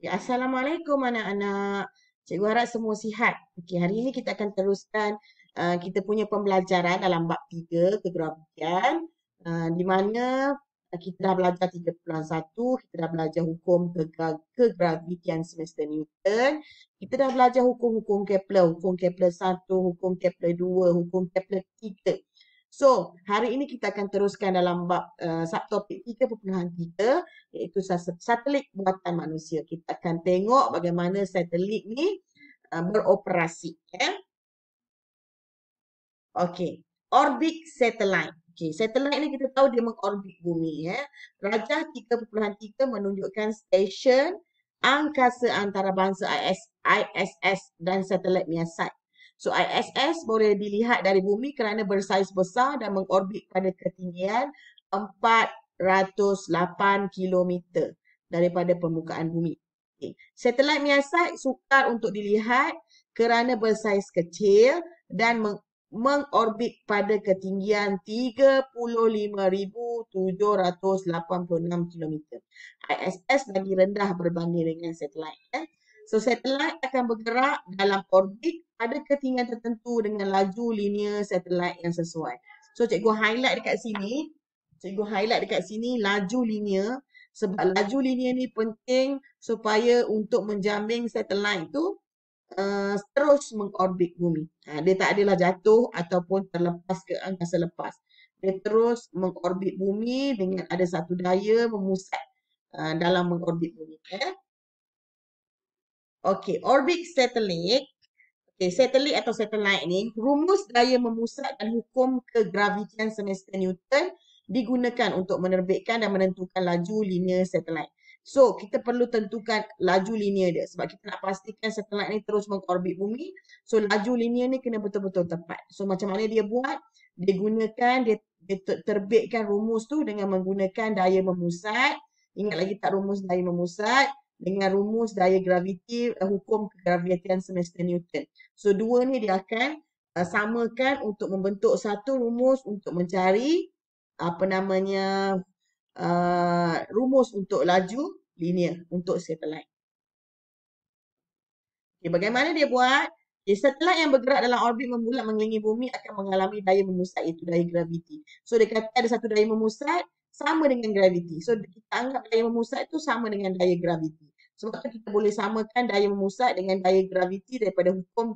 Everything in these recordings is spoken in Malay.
Ya, Assalamualaikum anak-anak. Cikgu harap semua sihat. Okey, hari ini kita akan teruskan kita punya pembelajaran dalam bab 3 kegrafian di mana kita dah belajar 3.1, kita dah belajar hukum kegravitian semesta Newton, kita dah belajar hukum Kepler 1, hukum Kepler 2, hukum Kepler 3. So, hari ini kita akan teruskan dalam bab subtopik 3.3 iaitu satelit buatan manusia. Kita akan tengok bagaimana satelit ni beroperasi. Ya. Okey, orbit satellite. Okey, satellite ni kita tahu dia mengorbit bumi. Ya. Rajah 3.3 menunjukkan stesen angkasa antarabangsa ISS dan satelit Miasat. So ISS boleh dilihat dari bumi kerana bersaiz besar dan mengorbit pada ketinggian 408 kilometer daripada permukaan bumi. Okay. Satelit Miasat sukar untuk dilihat kerana bersaiz kecil dan mengorbit pada ketinggian 35,786 kilometer. ISS lagi rendah berbanding dengan satelit. So, satelit akan bergerak dalam orbit pada ketinggian tertentu dengan laju linear satelit yang sesuai. So, cikgu highlight dekat sini. Cikgu highlight dekat sini laju linear. Sebab laju linear ni penting supaya untuk menjamin satelit tu terus mengorbit bumi. Dia tak adalah jatuh ataupun terlepas ke angkasa lepas. Dia terus mengorbit bumi dengan ada satu daya memusat dalam mengorbit bumi. Okey, orbit satelit. Okey, satelit atau satelit ni, rumus daya memusat dan hukum kegravitian semesta Newton digunakan untuk menerbitkan dan menentukan laju linear satelit. So, kita perlu tentukan laju linear dia sebab kita nak pastikan satelit ni terus mengorbit bumi. So, laju linear ni kena betul-betul tepat. So, macam mana dia buat? Dia terbitkan rumus tu dengan menggunakan daya memusat. Ingat lagi tak rumus daya memusat? Dengan rumus daya graviti, hukum kegravitian semesta Newton. So, dua ni dia akan samakan untuk membentuk satu rumus untuk mencari apa namanya rumus untuk laju linear untuk satelit. Okay, bagaimana dia buat? Okay, satelit yang bergerak dalam orbit membulat mengelilingi bumi akan mengalami daya memusat iaitu daya graviti. So dia kata ada satu daya memusat sama dengan graviti. So kita anggap daya memusat itu sama dengan daya graviti. Sebab tu kita boleh samakan daya memusat dengan daya graviti daripada hukum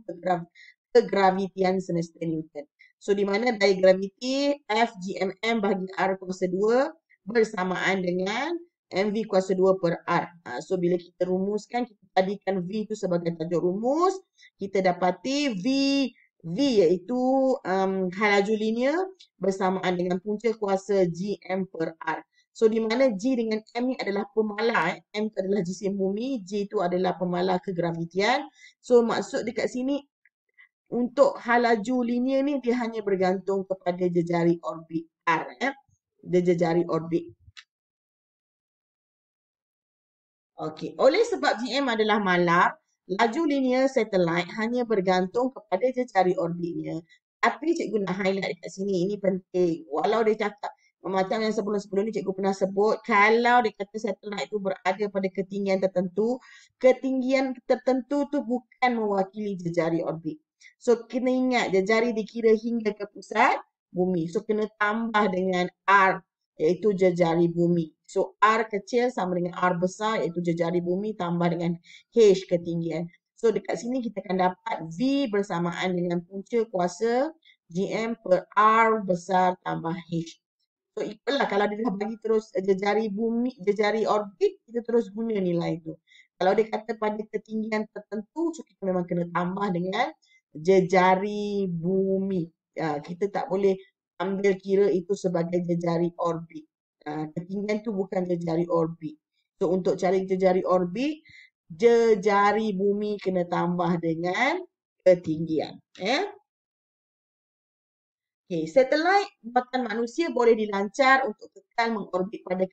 kegravitian semesta Newton. So di mana daya graviti F GMM bahagi R kuasa 2 bersamaan dengan MV kuasa 2 per R. So bila kita rumuskan, kita jadikan V itu sebagai tajuk rumus, kita dapati V iaitu hal laju linear bersamaan dengan punca kuasa GM per R. So di mana G dengan M ni adalah pemala. M itu adalah jisim bumi, G itu adalah pemala kegravitian. So maksud dekat sini untuk hal laju linear ni dia hanya bergantung kepada jejari orbit R. Dia jejari orbit. Okey, oleh sebab GM adalah malar, laju linear satelit hanya bergantung kepada jejari orbitnya. Tapi cikgu nak highlight dekat sini, ini penting. Walau dia cakap, macam yang sebelum-sebelum ni cikgu pernah sebut, kalau dia kata satelit itu berada pada ketinggian tertentu tu bukan mewakili jejari orbit. So, kena ingat, jejari dikira hingga ke pusat bumi. So, kena tambah dengan R, iaitu jejari bumi. So, R kecil sama dengan R besar, iaitu jejari bumi tambah dengan H ketinggian. So, dekat sini kita akan dapat V bersamaan dengan punca kuasa GM per R besar tambah H. So, itulah kalau dia dah bagi terus jejari bumi, jejari orbit, kita terus guna nilai itu. Kalau dia kata pada ketinggian tertentu, so kita memang kena tambah dengan jejari bumi. Kita tak boleh ambil kira itu sebagai jejari orbit. Ketinggian tu bukan jejari orbit. So untuk cari jejari orbit, jejari bumi kena tambah dengan ketinggian. Okay, satelit buatan manusia boleh dilancar untuk kekal mengorbit pada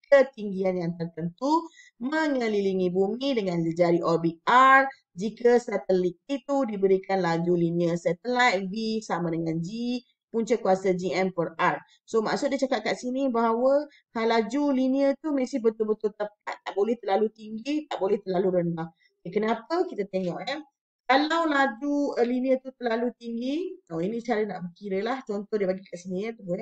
ketinggian yang tertentu mengelilingi bumi dengan jejari orbit R jika satelit itu diberikan laju linear satelit V sama dengan G punca kuasa GM per R. So maksud dia cakap kat sini bahawa laju linear tu mesti betul-betul tepat. Tak boleh terlalu tinggi, tak boleh terlalu rendah. Okay, kenapa? Kita tengok Kalau laju linear tu terlalu tinggi, ini cara nak berkira lah. Contoh dia bagi kat sini tunggu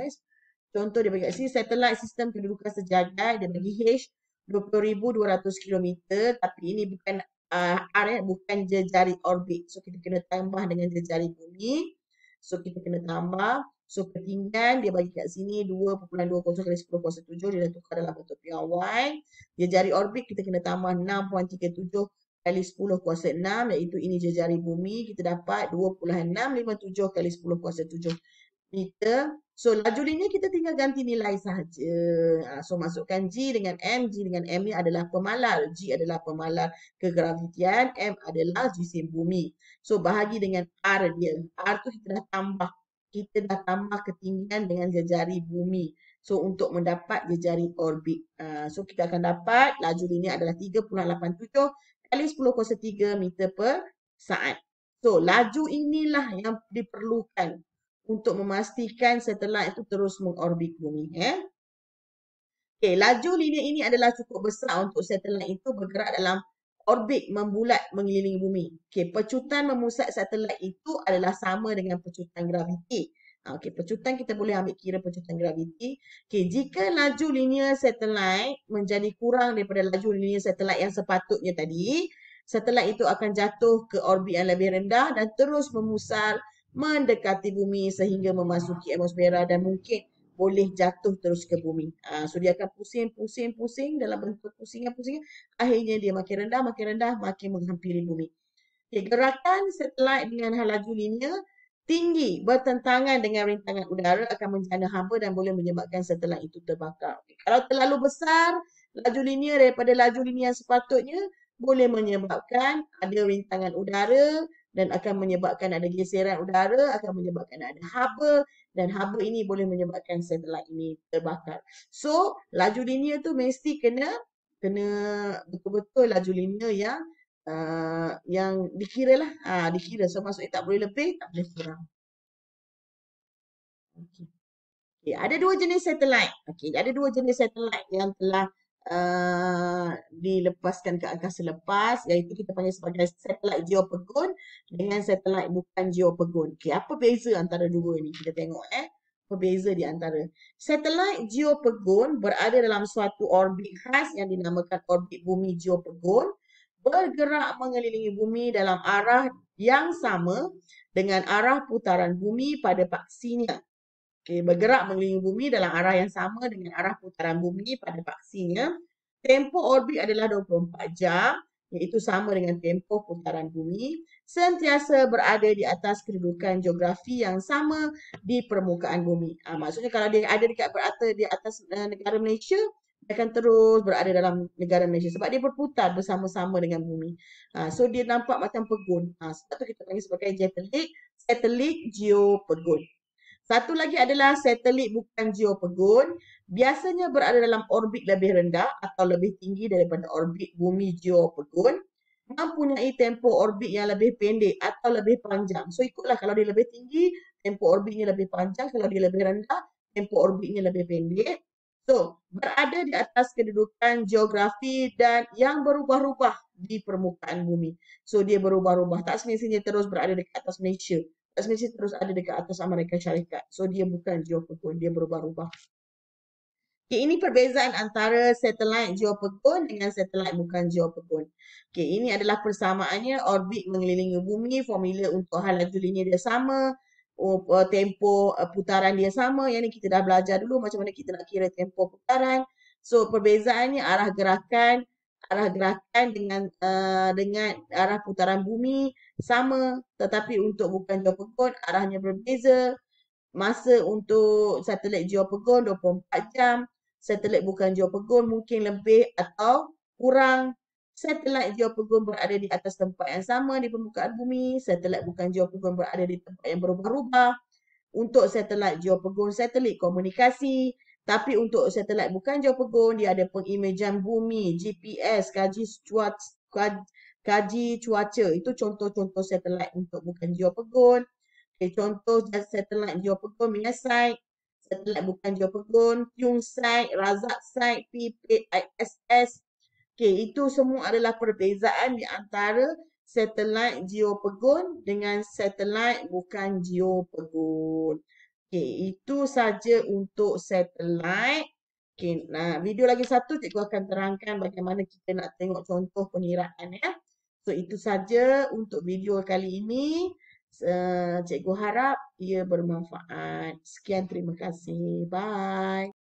Contoh dia bagi kat sini, satelit sistem kedudukan sejagat, dia bagi H 20,200 kilometer, tapi ini bukan R bukan jejari orbit. So kita kena tambah dengan jejari bumi. So kita kena tambah. So ketinggian dia bagi kat sini 2.20 kali 10 kuasa 7. Dia dah tukar dalam bentuk PRY. Jejari orbit kita kena tambah 6.37 kali 10 kuasa 6. Iaitu ini jejari bumi. Kita dapat 2.657 kali 10 kuasa 7 meter. So laju linear kita tinggal ganti nilai sahaja. So masukkan G dengan M. G dengan M ni adalah pemalar. G adalah pemalar kegravitian. M adalah jisim bumi. So bahagi dengan R dia. R tu kita dah tambah. Kita dah tambah ketinggian dengan jejari bumi. So untuk mendapat jejari orbit. So kita akan dapat laju linear adalah 3.87 kali 10 kuasa 3 meter per saat. So laju inilah yang diperlukan untuk memastikan satelit itu terus mengorbit bumi. Okay, laju linear ini adalah cukup besar untuk satelit itu bergerak dalam orbit membulat mengelilingi bumi. Okay, pecutan memusat satelit itu adalah sama dengan pecutan graviti. Okay, pecutan kita boleh ambil kira pecutan graviti. Okay, jika laju linear satelit menjadi kurang daripada laju linear satelit yang sepatutnya tadi, satelit itu akan jatuh ke orbit yang lebih rendah dan terus memusar mendekati bumi sehingga memasuki atmosfera dan mungkin boleh jatuh terus ke bumi. So dia akan pusing dalam bentuk pusingan. Akhirnya dia makin rendah, makin menghampiri bumi. Okay, gerakan satelit dengan laju linear tinggi bertentangan dengan rintangan udara akan menjana haba dan boleh menyebabkan satelit itu terbakar. Okay, kalau terlalu besar laju linear daripada laju linear yang sepatutnya, boleh menyebabkan ada rintangan udara dan akan menyebabkan ada geseran udara, akan menyebabkan ada haba dan haba ini boleh menyebabkan satelit ini terbakar. So, laju linear tu mesti kena betul-betul laju linear yang dikira lah. Dikira. So, maksudnya tak boleh lebih, tak boleh kurang. Okay. Okay, ada dua jenis satelit. Okay, ada dua jenis satelit yang telah dilepaskan ke angkasa lepas, iaitu kita panggil sebagai satelit geopegun dengan satelit bukan geopegun. Okay, apa beza antara dua ni? Kita tengok apa beza di antara. Satelit geopegun berada dalam suatu orbit khas yang dinamakan orbit bumi geopegun, bergerak mengelilingi bumi dalam arah yang sama dengan arah putaran bumi pada paksinya. Okay, bergerak mengelilingi bumi dalam arah yang sama dengan arah putaran bumi pada paksinya. Tempoh orbit adalah 24 jam, iaitu sama dengan tempoh putaran bumi. Sentiasa berada di atas kedudukan geografi yang sama di permukaan bumi. Maksudnya kalau dia ada berada di atas negara Malaysia, dia akan terus berada dalam negara Malaysia sebab dia berputar bersama-sama dengan bumi. So dia nampak macam pegun. Sebab tu kita panggil sebagai satelit geopegun. Satu lagi adalah satelit bukan geopegun. Biasanya berada dalam orbit lebih rendah atau lebih tinggi daripada orbit bumi geopegun. Mempunyai tempoh orbit yang lebih pendek atau lebih panjang. So ikutlah kalau dia lebih tinggi, tempoh orbitnya lebih panjang. Kalau dia lebih rendah, tempoh orbitnya lebih pendek. So, berada di atas kedudukan geografi dan yang berubah-ubah di permukaan bumi. So, dia berubah-ubah. Tak semestinya terus berada dekat atas Malaysia. Tak semestinya terus ada dekat atas Amerika Syarikat. So, dia bukan geopegun. Dia berubah-ubah. Okay, ini perbezaan antara satelit geopegun dengan satelit bukan geopegun. Okay, ini adalah persamaannya. Orbit mengelilingi bumi. Formula untuk hal laju linear dia sama. Tempoh putaran dia sama. Yang ni kita dah belajar dulu macam mana kita nak kira tempoh putaran. So, perbezaannya arah gerakan dengan arah putaran bumi sama, tetapi untuk bukan geopegun arahnya berbeza. Masa untuk satelit geopegun 24 jam, satelit bukan geopegun mungkin lebih atau kurang. Satelit geopegun berada di atas tempat yang sama di permukaan bumi, satelit bukan geopegun berada di tempat yang berubah-ubah. Untuk satelit geopegun, satelit komunikasi. Tapi untuk satelit bukan geopegun, dia ada pengimejan bumi, GPS, kaji cuaca. Itu contoh-contoh satelit untuk bukan geopegun. Okay, contoh satelit Geopegun Minasite, satelit bukan Geopegun, Tungsite, Razakite, PPISS. Okay, itu semua adalah perbezaan di antara satelit Geopegun dengan satelit bukan Geopegun. Okay, itu saja untuk satelit. Okay, nah video lagi satu cikgu akan terangkan bagaimana kita nak tengok contoh pengiraan ya. So itu saja untuk video kali ini. Cikgu harap ia bermanfaat. Sekian, terima kasih. Bye.